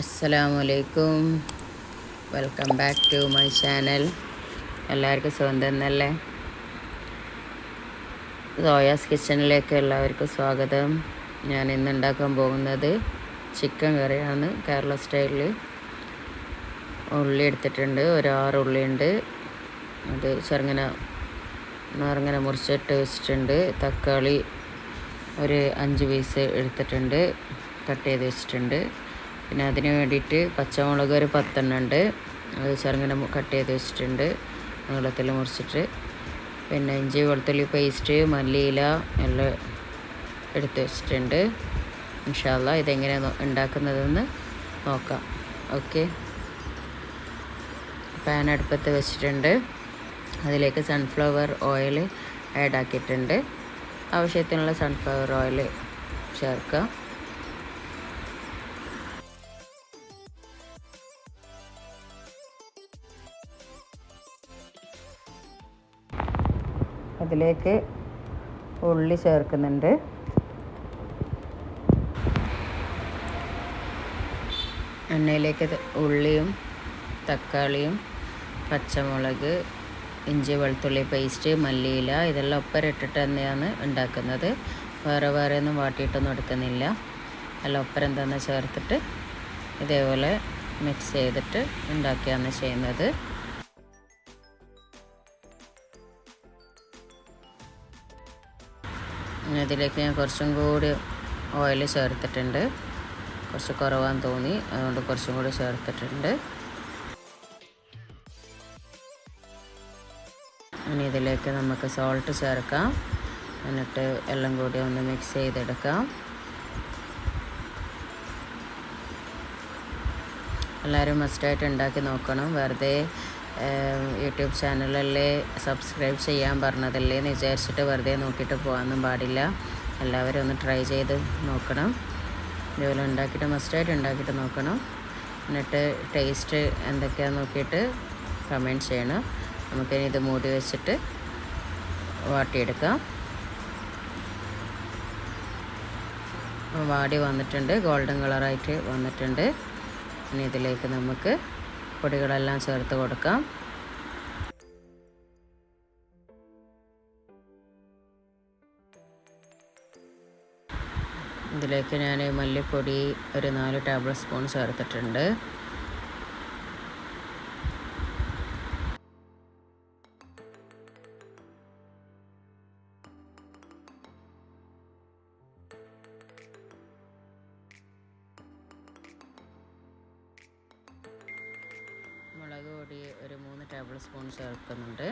അസ്സലാമലൈക്കും. Welcome back to my channel. എല്ലാവർക്കും സുഖം തന്നെയല്ലേ? സോയാസ് കിച്ചണിലേക്ക് എല്ലാവർക്കും സ്വാഗതം. ഞാൻ ഇന്ന് ഉണ്ടാക്കാൻ പോകുന്നത് ചിക്കൻ കറിയാണ്, കേരള സ്റ്റൈലിൽ. ഉള്ളി എടുത്തിട്ടുണ്ട്, ഒരു 6 ഉള്ളിയുണ്ട്. അത് ചെറുങ്ങനെ മുറിച്ചിട്ട് വെച്ചിട്ടുണ്ട്. തക്കാളി ഒരു 5 പീസ് എടുത്തിട്ടുണ്ട്, കട്ട് ചെയ്ത് വെച്ചിട്ടുണ്ട്. പിന്നെ അതിന് വേണ്ടിയിട്ട് പച്ചമുളക് ഒരു 10 ഉണ്ട്, അത് ചെറുങ്ങനെ കട്ട് ചെയ്ത് വെച്ചിട്ടുണ്ട്, നീളത്തിൽ മുറിച്ചിട്ട്. പിന്നെ ഇഞ്ചി വെളുത്തുള്ളി പേസ്റ്റ്, മല്ലിയില എല്ലാം എടുത്ത് വെച്ചിട്ടുണ്ട്. ഇൻഷാ അല്ലാഹ് ഇതെങ്ങനെയാണ് ഉണ്ടാക്കുന്നതെന്ന് നോക്കാം. ഓക്കെ, പാൻ അടുപ്പത്ത് വെച്ചിട്ടുണ്ട്. അതിലേക്ക് സൺഫ്ലവർ ഓയിൽ ആഡ് ആക്കിയിട്ടുണ്ട്. ആവശ്യത്തിനുള്ള സൺഫ്ലവർ ഓയിൽ ചേർക്കാം. അതിലേക്ക് ഉള്ളി ചേർക്കുന്നുണ്ട്. എണ്ണയിലേക്ക് ഉള്ളിയും തക്കാളിയും പച്ചമുളക്, ഇഞ്ചി വെളുത്തുള്ളി പേസ്റ്റ്, മല്ലിയില ഇതെല്ലാം ഒപ്പരിട്ടിട്ട് തന്നെയാണ് ഉണ്ടാക്കുന്നത്. വേറെ ഒന്നും വാട്ടിയിട്ടൊന്നും എടുക്കുന്നില്ല. എല്ലാം ഒപ്പരം തന്നെ ചേർത്തിട്ട് ഇതേപോലെ മിക്സ് ചെയ്തിട്ട് ഉണ്ടാക്കിയാണ് ചെയ്യുന്നത്. ഇതിലേക്ക് ഞാൻ കുറച്ചും കൂടി ഓയിൽ ചേർത്തിട്ടുണ്ട്. കുറച്ച് കുറവാന്ന് തോന്നി, അതുകൊണ്ട് കുറച്ചും കൂടി ചേർത്തിട്ടുണ്ട്. ഇനി ഇതിലേക്ക് നമുക്ക് സോൾട്ട് ചേർക്കാം. എന്നിട്ട് എല്ലാം കൂടി ഒന്ന് മിക്സ് ചെയ്തെടുക്കാം. എല്ലാവരും മസ്റ്റായിട്ട് ഉണ്ടാക്കി നോക്കണം. വെറുതെ യൂട്യൂബ് ചാനലല്ലേ സബ്സ്ക്രൈബ് ചെയ്യാൻ പറഞ്ഞതല്ലേ എന്ന് വിചാരിച്ചിട്ട് വെറുതെ നോക്കിയിട്ട് പോകാനൊന്നും പാടില്ല. എല്ലാവരും ഒന്ന് ട്രൈ ചെയ്ത് നോക്കണം. ഇതുപോലെ മസ്റ്റായിട്ട് ഉണ്ടാക്കിയിട്ട് നോക്കണം. എന്നിട്ട് ടേസ്റ്റ് എന്തൊക്കെയാണെന്ന് നോക്കിയിട്ട് കമൻറ്റ് ചെയ്യണം. നമുക്കിനി ഇത് മൂടി വെച്ചിട്ട് വാട്ടിയെടുക്കാം. വാടി വന്നിട്ടുണ്ട്, ഗോൾഡൻ കളറായിട്ട് വന്നിട്ടുണ്ട്. ഇനി ഇതിലേക്ക് നമുക്ക് പൊടികളെല്ലാം ചേർത്ത് കൊടുക്കാം. ഇതിലേക്ക് ഞാൻ മല്ലിപ്പൊടി ഒരു 4 ടേബിൾ സ്പൂൺ ചേർത്തിട്ടുണ്ട്. മുളക് പൊടി ഒരു 3 ടേബിൾ സ്പൂൺ ചേർക്കുന്നുണ്ട്.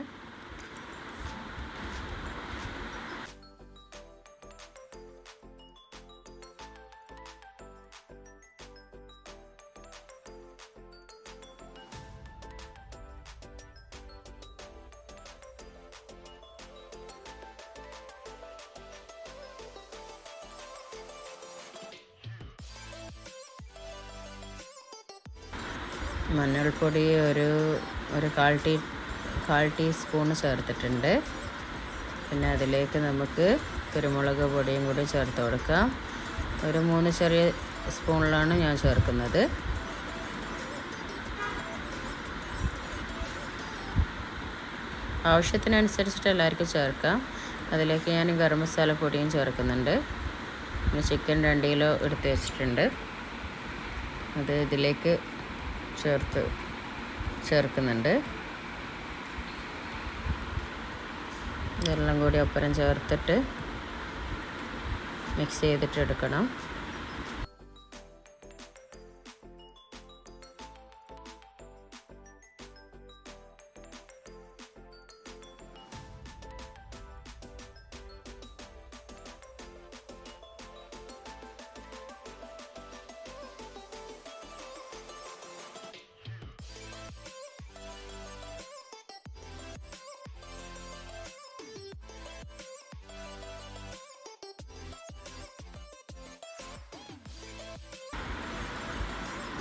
മഞ്ഞൾപ്പൊടി ഒരു 1/4 ടീസ്പൂൺ ചേർത്തിട്ടുണ്ട്. പിന്നെ അതിലേക്ക് നമുക്ക് കുരുമുളക് പൊടിയും കൂടി ചേർത്ത് കൊടുക്കാം. ഒരു 3 ചെറിയ സ്പൂണിലാണ് ഞാൻ ചേർക്കുന്നത്. ആവശ്യത്തിനനുസരിച്ചിട്ട് എല്ലാവർക്കും ചേർക്കാം. അതിലേക്ക് ഞാൻ ഗരം മസാല പൊടിയും ചേർക്കുന്നുണ്ട്. പിന്നെ ചിക്കൻ 2 കിലോ എടുത്ത് വെച്ചിട്ടുണ്ട്, അത് ഇതിലേക്ക് ചേർക്കുന്നുണ്ട്. ഇതെല്ലാം കൂടി ഒപ്പരം ചേർത്തിട്ട് മിക്സ് ചെയ്തിട്ട് എടുക്കണം.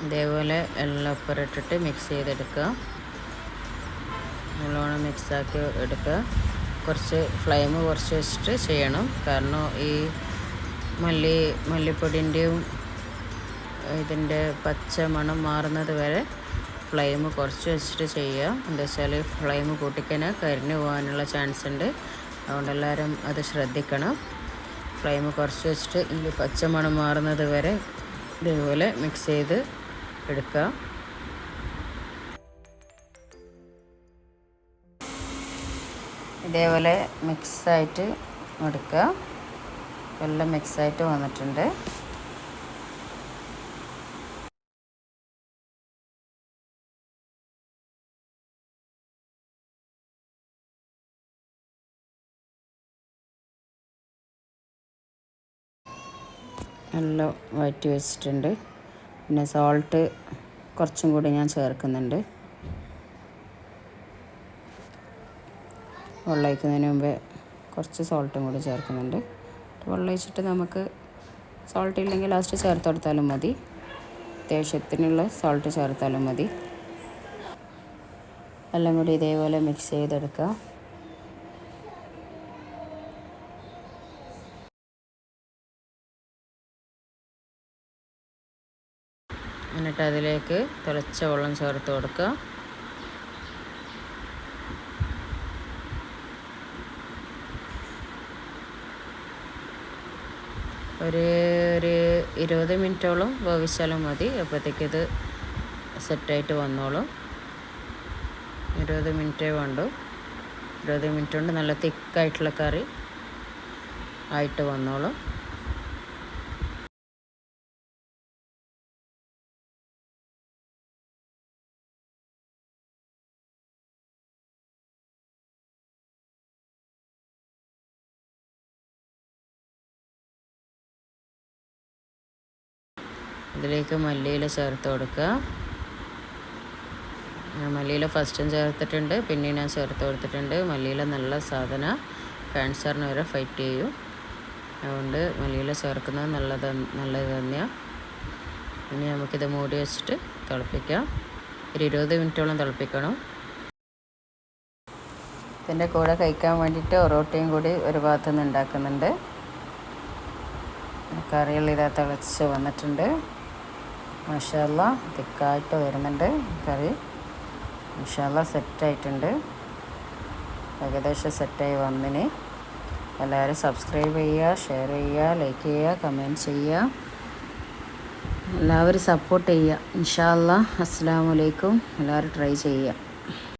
ഇതേപോലെ എല്ലാം ഒപ്പരിട്ടിട്ട് മിക്സ് ചെയ്തെടുക്കുക. നല്ലോണം മിക്സാക്കി എടുക്കുക. കുറച്ച് ഫ്ലെയിം കുറച്ച് വെച്ചിട്ട് ചെയ്യണം, കാരണം ഈ മല്ലിപ്പൊടിൻ്റെയും ഇതിൻ്റെ പച്ച മണം മാറുന്നത് വരെ ഫ്ലെയിം കുറച്ച് വെച്ചിട്ട് ചെയ്യുക. എന്താ വെച്ചാൽ ഫ്ലെയിം കൂട്ടിക്കഴിഞ്ഞാൽ കരിഞ്ഞു പോകാനുള്ള ചാൻസ് ഉണ്ട്. അതുകൊണ്ട് എല്ലാവരും അത് ശ്രദ്ധിക്കണം. ഫ്ലെയിം കുറച്ച് വെച്ചിട്ട് ഈ പച്ച മണം മാറുന്നത് വരെ ഇതേപോലെ മിക്സ് ചെയ്ത് എടുക്കുക. ഇതേപോലെ മിക്സായിട്ട് എടുക്കുക. എല്ലാം മിക്സായിട്ട് വന്നിട്ടുണ്ട്. നല്ല വഴറ്റി വെച്ചിട്ടുണ്ട്. പിന്നെ സോൾട്ട് കുറച്ചും കൂടി ഞാൻ ചേർക്കുന്നുണ്ട്. വെള്ളം ഒഴിക്കുന്നതിന് മുമ്പേ കുറച്ച് സോൾട്ടും കൂടി ചേർക്കുന്നുണ്ട്. വെള്ളം ഒഴിച്ചിട്ട് നമുക്ക് സോൾട്ട് ഇല്ലെങ്കിൽ ലാസ്റ്റ് ചേർത്ത് കൊടുത്താലും മതി. അത്യാവശ്യത്തിനുള്ള സോൾട്ട് ചേർത്താലും മതി. എല്ലാം കൂടി ഇതേപോലെ മിക്സ് ചെയ്തെടുക്കുക. എന്നിട്ട് അതിലേക്ക് തിളച്ച വെള്ളം ചേർത്ത് കൊടുക്കുക. ഒരു 20 മിനിറ്റോളം വേവിച്ചാലും മതി. അപ്പോഴത്തേക്ക് ഇത് സെറ്റായിട്ട് വന്നോളും. 20 മിനിറ്റേ വേണ്ടു. 20 മിനിറ്റ് കൊണ്ട് നല്ല തിക്കായിട്ടുള്ള കറി ആയിട്ട് വന്നോളും. ഇതിലേക്ക് മല്ലിയില ചേർത്ത് കൊടുക്കുക. മല്ലിയില ഫസ്റ്റും ചേർത്തിട്ടുണ്ട്, പിന്നെ ഞാൻ ചേർത്ത് കൊടുത്തിട്ടുണ്ട്. മല്ലിയില നല്ല സാധനം, ക്യാൻസറിന് വരെ ഫൈറ്റ് ചെയ്യും. അതുകൊണ്ട് മല്ലിയില ചേർക്കുന്നത് നല്ലത് തന്നെയാണ്. ഇനി നമുക്കിത് മൂടി വെച്ചിട്ട് തിളപ്പിക്കാം. ഒരു 20 മിനിറ്റോളം തിളപ്പിക്കണം. ഇതിൻ്റെ കൂടെ കഴിക്കാൻ വേണ്ടിയിട്ട് ഒറോട്ടിയും കൂടി ഒരു ഭാഗത്തു നിന്ന് ഉണ്ടാക്കുന്നുണ്ട്. കറികൾ ഇതാ തിളച്ച് വന്നിട്ടുണ്ട്. മാഷാ അല്ലാ തിക്കായിട്ട് വരുന്നുണ്ട് കറി. മാഷാ അല്ലാ സെറ്റായിട്ടുണ്ട്. ഏകദേശം സെറ്റായി വന്നിന്. എല്ലാവരും സബ്സ്ക്രൈബ് ചെയ്യുക, ഷെയർ ചെയ്യുക, ലൈക്ക് ചെയ്യുക, കമൻറ്റ് ചെയ്യുക. എല്ലാവരും സപ്പോർട്ട് ചെയ്യുക. ഇൻഷാ അല്ലാ. അസ്സലാമു അലൈക്കും. എല്ലാവരും ട്രൈ ചെയ്യുക.